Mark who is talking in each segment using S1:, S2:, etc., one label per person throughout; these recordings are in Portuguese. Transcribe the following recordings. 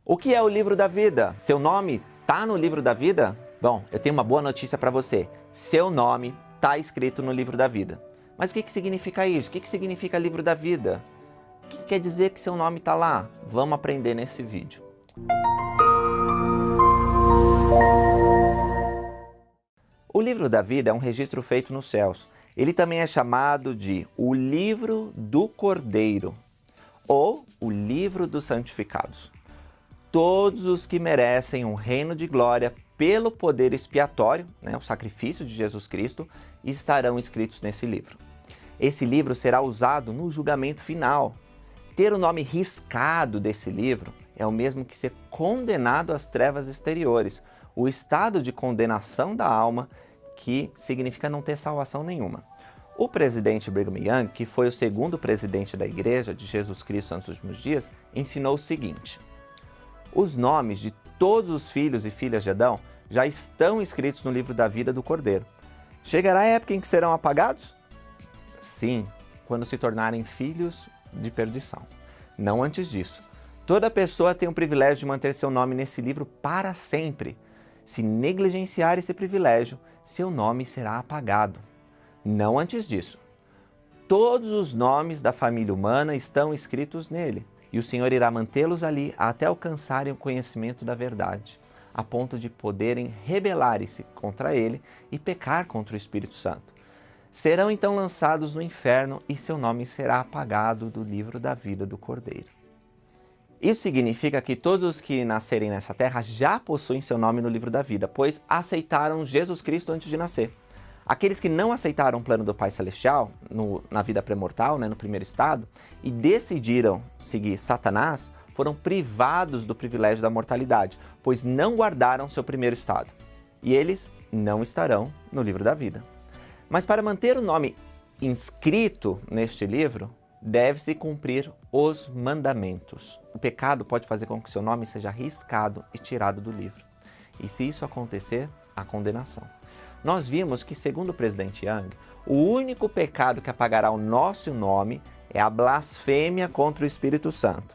S1: O que é o livro da vida? Seu nome está no livro da vida? Bom, eu tenho uma boa notícia para você. Seu nome está escrito no livro da vida. Mas o que significa isso? O que significa livro da vida? O que quer dizer que seu nome está lá? Vamos aprender nesse vídeo. O livro da vida é um registro feito nos céus. Ele também é chamado de o livro do Cordeiro ou o livro dos santificados. Todos os que merecem um reino de glória pelo poder expiatório, o sacrifício de Jesus Cristo, estarão escritos nesse livro. Esse livro será usado no julgamento final. Ter o nome riscado desse livro é o mesmo que ser condenado às trevas exteriores, o estado de condenação da alma, que significa não ter salvação nenhuma. O presidente Brigham Young, que foi o segundo presidente da Igreja de Jesus Cristo nos últimos dias, ensinou o seguinte: os nomes de todos os filhos e filhas de Adão já estão escritos no livro da vida do Cordeiro. Chegará a época em que serão apagados? Sim, quando se tornarem filhos de perdição. Não antes disso. Toda pessoa tem o privilégio de manter seu nome nesse livro para sempre. Se negligenciar esse privilégio, seu nome será apagado. Não antes disso. Todos os nomes da família humana estão escritos nele, e o Senhor irá mantê-los ali até alcançarem o conhecimento da verdade, a ponto de poderem rebelar-se contra ele e pecar contra o Espírito Santo. Serão então lançados no inferno e seu nome será apagado do livro da vida do Cordeiro. Isso significa que todos os que nascerem nessa terra já possuem seu nome no livro da vida, pois aceitaram Jesus Cristo antes de nascer. Aqueles que não aceitaram o plano do Pai Celestial, na vida pré-mortal, no primeiro estado, e decidiram seguir Satanás, foram privados do privilégio da mortalidade, pois não guardaram seu primeiro estado. E eles não estarão no livro da vida. Mas para manter o nome inscrito neste livro, deve-se cumprir os mandamentos. O pecado pode fazer com que seu nome seja riscado e tirado do livro. E se isso acontecer, há condenação. Nós vimos que, segundo o presidente Young, o único pecado que apagará o nosso nome é a blasfêmia contra o Espírito Santo.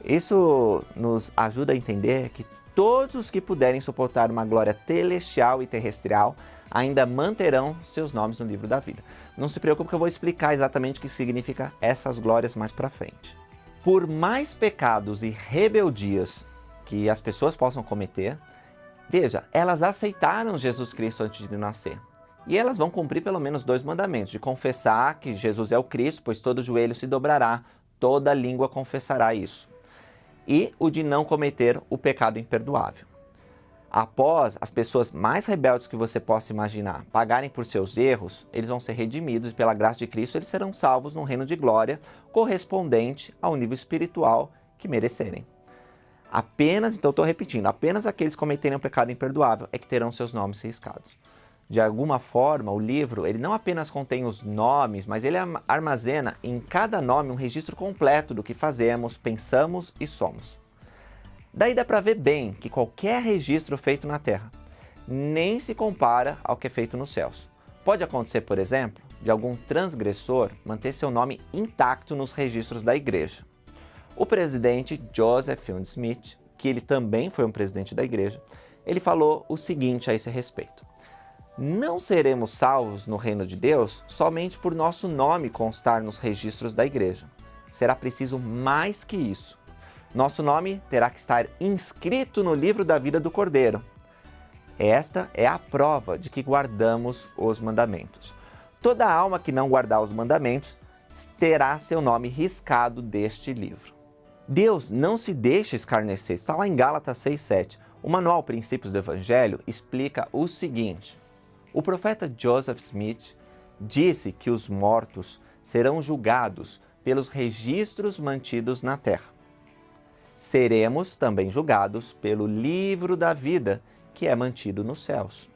S1: Isso nos ajuda a entender que todos os que puderem suportar uma glória celestial e terrestrial ainda manterão seus nomes no livro da vida. Não se preocupe que eu vou explicar exatamente o que significa essas glórias mais para frente. Por mais pecados e rebeldias que as pessoas possam cometer, veja, elas aceitaram Jesus Cristo antes de nascer. E elas vão cumprir pelo menos 2 mandamentos, de confessar que Jesus é o Cristo, pois todo joelho se dobrará, toda língua confessará isso. E o de não cometer o pecado imperdoável. Após as pessoas mais rebeldes que você possa imaginar pagarem por seus erros, eles vão ser redimidos e pela graça de Cristo eles serão salvos num reino de glória correspondente ao nível espiritual que merecerem. Apenas, então estou repetindo, apenas aqueles que cometerem um pecado imperdoável é que terão seus nomes riscados. De alguma forma, o livro ele não apenas contém os nomes, mas ele armazena em cada nome um registro completo do que fazemos, pensamos e somos. Daí dá para ver bem que qualquer registro feito na Terra nem se compara ao que é feito nos céus. Pode acontecer, por exemplo, de algum transgressor manter seu nome intacto nos registros da igreja. O presidente Joseph Fielding Smith, que ele também foi um presidente da igreja, ele falou o seguinte a esse respeito: não seremos salvos no reino de Deus somente por nosso nome constar nos registros da igreja. Será preciso mais que isso. Nosso nome terá que estar inscrito no livro da vida do Cordeiro. Esta é a prova de que guardamos os mandamentos. Toda alma que não guardar os mandamentos terá seu nome riscado deste livro. Deus não se deixa escarnecer. Está lá em Gálatas 6:7. O manual Princípios do Evangelho explica o seguinte: o profeta Joseph Smith disse que os mortos serão julgados pelos registros mantidos na terra. Seremos também julgados pelo livro da vida que é mantido nos céus.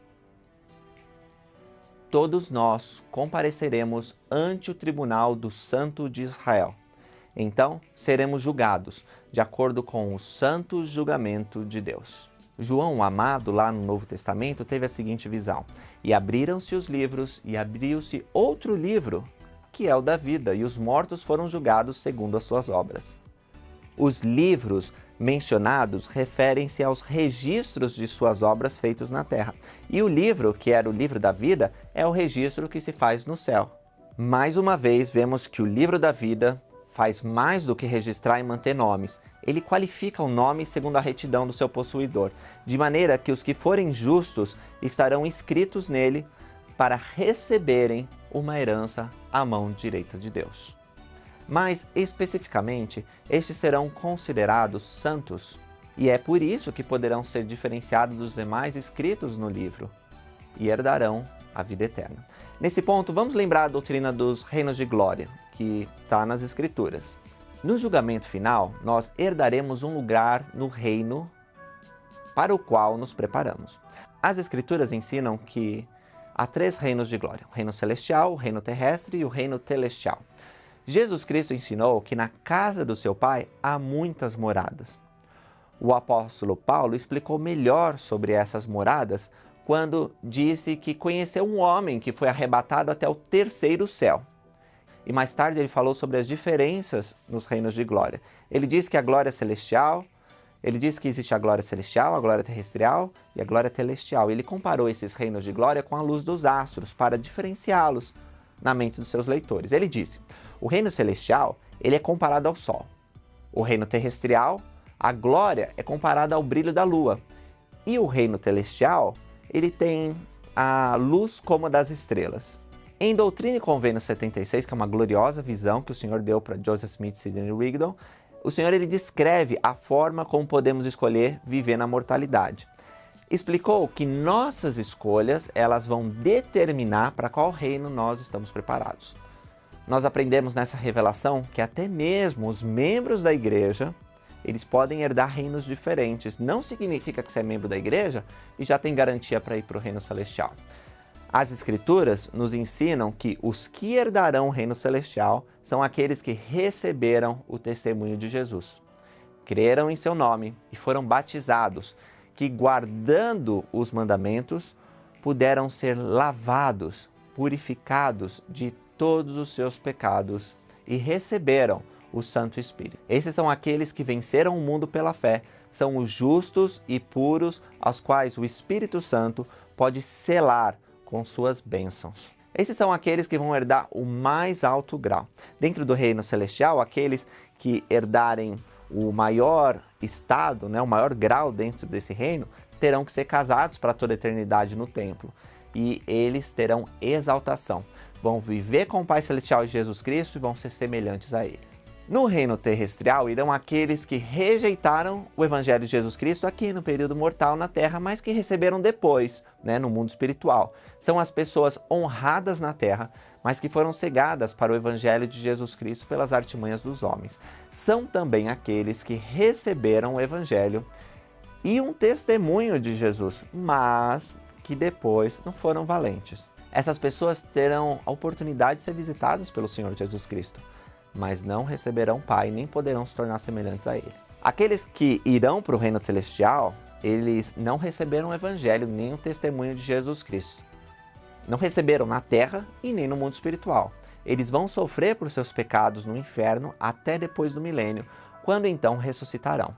S1: Todos nós compareceremos ante o tribunal do Santo de Israel. Então, seremos julgados de acordo com o santo julgamento de Deus. João, o amado, lá no Novo Testamento, teve a seguinte visão: e abriram-se os livros, e abriu-se outro livro, que é o da vida, e os mortos foram julgados segundo as suas obras. Os livros mencionados referem-se aos registros de suas obras feitos na terra. E o livro, que era o livro da vida, é o registro que se faz no céu. Mais uma vez, vemos que o livro da vida faz mais do que registrar e manter nomes. Ele qualifica o nome segundo a retidão do seu possuidor, de maneira que os que forem justos estarão inscritos nele para receberem uma herança à mão direita de Deus. Mas, especificamente, estes serão considerados santos, e é por isso que poderão ser diferenciados dos demais escritos no livro, e herdarão a vida eterna. Nesse ponto, vamos lembrar a doutrina dos reinos de glória, que está nas Escrituras. No julgamento final, nós herdaremos um lugar no reino para o qual nos preparamos. As Escrituras ensinam que há 3 reinos de glória: o reino celestial, o reino terrestre e o reino telestial. Jesus Cristo ensinou que na casa do seu Pai há muitas moradas. O apóstolo Paulo explicou melhor sobre essas moradas quando disse que conheceu um homem que foi arrebatado até o 3º céu. E mais tarde ele falou sobre as diferenças nos reinos de glória. Ele disse que a glória celestial, ele disse que existe a glória celestial, a glória terrestrial e a glória telestial. Ele comparou esses reinos de glória com a luz dos astros para diferenciá-los na mente dos seus leitores. Ele disse: o reino celestial, ele é comparado ao sol. O reino terrestrial, a glória é comparada ao brilho da lua. E o reino telestial, ele tem a luz como a das estrelas. Em Doutrina e Convênio 76, que é uma gloriosa visão que o Senhor deu para Joseph Smith e Sidney Rigdon, o Senhor ele descreve a forma como podemos escolher viver na mortalidade. Explicou que nossas escolhas elas vão determinar para qual reino nós estamos preparados. Nós aprendemos nessa revelação que até mesmo os membros da igreja, eles podem herdar reinos diferentes. Não significa que você é membro da igreja e já tem garantia para ir para o reino celestial. As Escrituras nos ensinam que os que herdarão o reino celestial são aqueles que receberam o testemunho de Jesus, creram em seu nome e foram batizados, que guardando os mandamentos puderam ser lavados, purificados de todos os seus pecados e receberam o Santo Espírito. Esses são aqueles que venceram o mundo pela fé, são os justos e puros, aos quais o Espírito Santo pode selar com suas bênçãos. Esses são aqueles que vão herdar o mais alto grau. Dentro do reino celestial, aqueles que herdarem o maior estado, o maior grau dentro desse reino, terão que ser casados para toda a eternidade no templo. E eles terão exaltação. Vão viver com o Pai Celestial e Jesus Cristo e vão ser semelhantes a eles. No reino terrestrial irão aqueles que rejeitaram o Evangelho de Jesus Cristo aqui no período mortal na Terra, mas que receberam depois, no mundo espiritual. São as pessoas honradas na Terra, mas que foram cegadas para o Evangelho de Jesus Cristo pelas artimanhas dos homens. São também aqueles que receberam o Evangelho e um testemunho de Jesus, mas que depois não foram valentes. Essas pessoas terão a oportunidade de ser visitadas pelo Senhor Jesus Cristo, mas não receberão Pai, nem poderão se tornar semelhantes a Ele. Aqueles que irão para o reino celestial, eles não receberam o Evangelho, nem o testemunho de Jesus Cristo. Não receberam na terra e nem no mundo espiritual. Eles vão sofrer por seus pecados no inferno até depois do milênio, quando então ressuscitarão.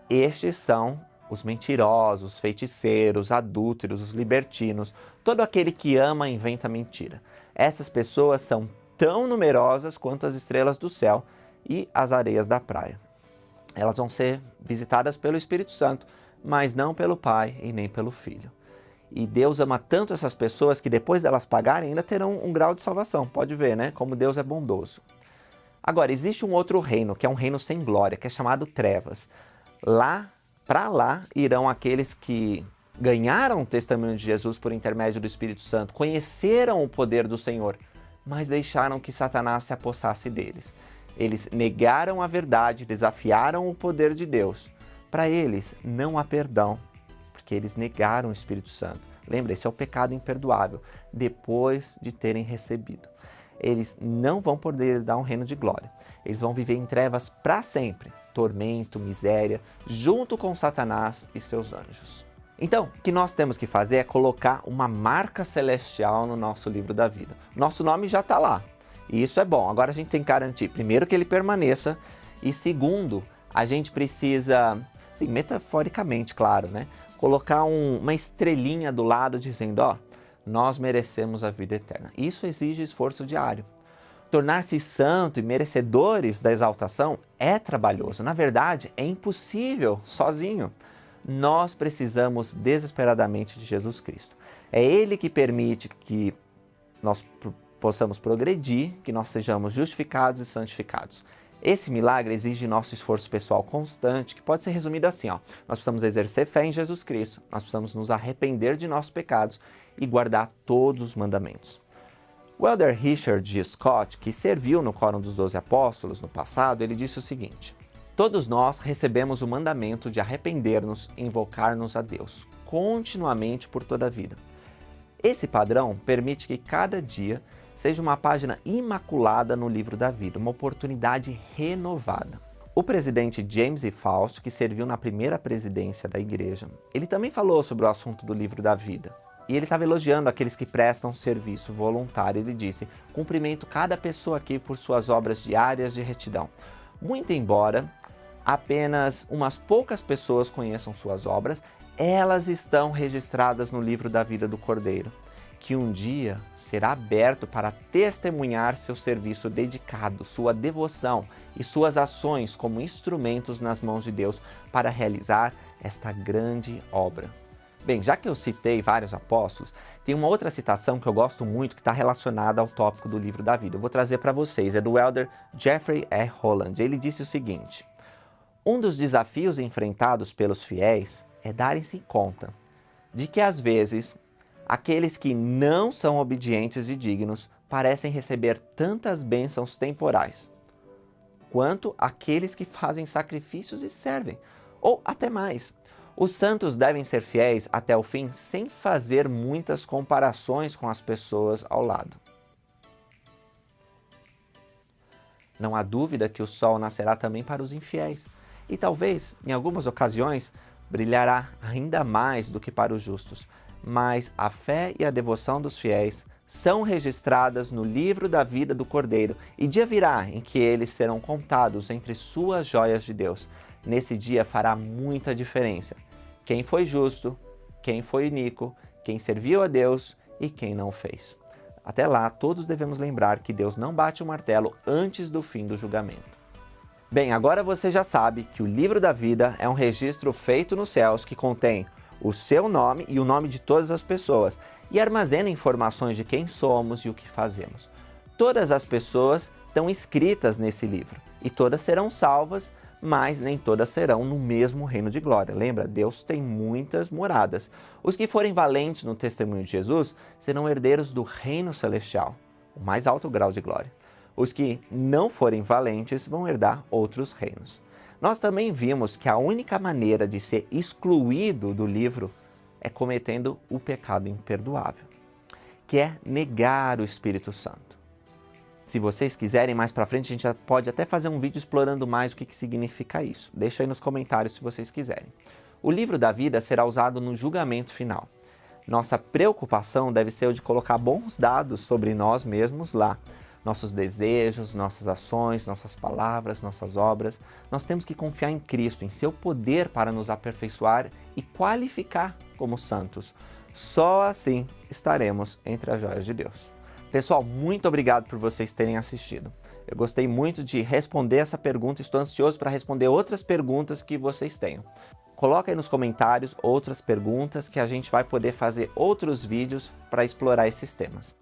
S1: Estes são os mentirosos, os feiticeiros, adúlteros, os libertinos, todo aquele que ama e inventa mentira. Essas pessoas são tão numerosas quanto as estrelas do céu e as areias da praia. Elas vão ser visitadas pelo Espírito Santo, mas não pelo Pai e nem pelo Filho. E Deus ama tanto essas pessoas que depois delas pagarem ainda terão um grau de salvação. Pode ver, como Deus é bondoso. Agora, existe um outro reino, que é um reino sem glória, que é chamado trevas. Para lá irão aqueles que ganharam o testemunho de Jesus por intermédio do Espírito Santo, conheceram o poder do Senhor, mas deixaram que Satanás se apossasse deles. Eles negaram a verdade, desafiaram o poder de Deus. Para eles não há perdão, porque eles negaram o Espírito Santo. Lembra, esse é o pecado imperdoável, depois de terem recebido. Eles não vão poder dar um reino de glória. Eles vão viver em trevas para sempre, tormento, miséria, junto com Satanás e seus anjos. Então, o que nós temos que fazer é colocar uma marca celestial no nosso livro da vida. Nosso nome já está lá, e isso é bom. Agora a gente tem que garantir, primeiro, que ele permaneça, e segundo, a gente precisa, assim, metaforicamente, claro, né? Colocar uma estrelinha do lado dizendo, ó, nós merecemos a vida eterna. Isso exige esforço diário. Tornar-se santo e merecedores da exaltação é trabalhoso. Na verdade, é impossível sozinho. Nós precisamos desesperadamente de Jesus Cristo. É Ele que permite que nós possamos progredir, que nós sejamos justificados e santificados. Esse milagre exige nosso esforço pessoal constante, que pode ser resumido assim, ó. Nós precisamos exercer fé em Jesus Cristo, nós precisamos nos arrepender de nossos pecados e guardar todos os mandamentos. O elder Richard G. Scott, que serviu no Quórum dos 12 Apóstolos no passado, ele disse o seguinte: todos nós recebemos o mandamento de arrepender-nos e invocar-nos a Deus, continuamente por toda a vida. Esse padrão permite que cada dia seja uma página imaculada no livro da vida, uma oportunidade renovada. O presidente James E. Faust, que serviu na primeira presidência da igreja, ele também falou sobre o assunto do livro da vida. E ele estava elogiando aqueles que prestam serviço voluntário. Ele disse: cumprimento cada pessoa aqui por suas obras diárias de retidão. Muito embora apenas umas poucas pessoas conheçam suas obras, elas estão registradas no livro da vida do Cordeiro, que um dia será aberto para testemunhar seu serviço dedicado, sua devoção e suas ações como instrumentos nas mãos de Deus para realizar esta grande obra. Bem, já que eu citei vários apóstolos, tem uma outra citação que eu gosto muito que está relacionada ao tópico do livro da vida. Eu vou trazer para vocês, é do elder Jeffrey E. Holland. Ele disse o seguinte: um dos desafios enfrentados pelos fiéis é darem-se conta de que às vezes aqueles que não são obedientes e dignos parecem receber tantas bênçãos temporais, quanto aqueles que fazem sacrifícios e servem, ou até mais. Os santos devem ser fiéis até o fim sem fazer muitas comparações com as pessoas ao lado. Não há dúvida que o sol nascerá também para os infiéis, e talvez, em algumas ocasiões, brilhará ainda mais do que para os justos, mas a fé e a devoção dos fiéis são registradas no livro da vida do Cordeiro, e dia virá em que eles serão contados entre suas joias de Deus. Nesse dia fará muita diferença quem foi justo, quem foi iníquo, quem serviu a Deus e quem não fez. Até lá, todos devemos lembrar que Deus não bate o martelo antes do fim do julgamento. Bem, agora você já sabe que o livro da vida é um registro feito nos céus que contém o seu nome e o nome de todas as pessoas e armazena informações de quem somos e o que fazemos. Todas as pessoas estão escritas nesse livro e todas serão salvas, mas nem todas serão no mesmo reino de glória. Lembra? Deus tem muitas moradas. Os que forem valentes no testemunho de Jesus serão herdeiros do reino celestial, o mais alto grau de glória. Os que não forem valentes vão herdar outros reinos. Nós também vimos que a única maneira de ser excluído do livro é cometendo o pecado imperdoável, que é negar o Espírito Santo. Se vocês quiserem, mais para frente, a gente já pode até fazer um vídeo explorando mais o que significa isso. Deixa aí nos comentários se vocês quiserem. O livro da vida será usado no julgamento final. Nossa preocupação deve ser o de colocar bons dados sobre nós mesmos lá. Nossos desejos, nossas ações, nossas palavras, nossas obras. Nós temos que confiar em Cristo, em seu poder para nos aperfeiçoar e qualificar como santos. Só assim estaremos entre as joias de Deus. Pessoal, muito obrigado por vocês terem assistido. Eu gostei muito de responder essa pergunta e estou ansioso para responder outras perguntas que vocês tenham. Coloca aí nos comentários outras perguntas que a gente vai poder fazer outros vídeos para explorar esses temas.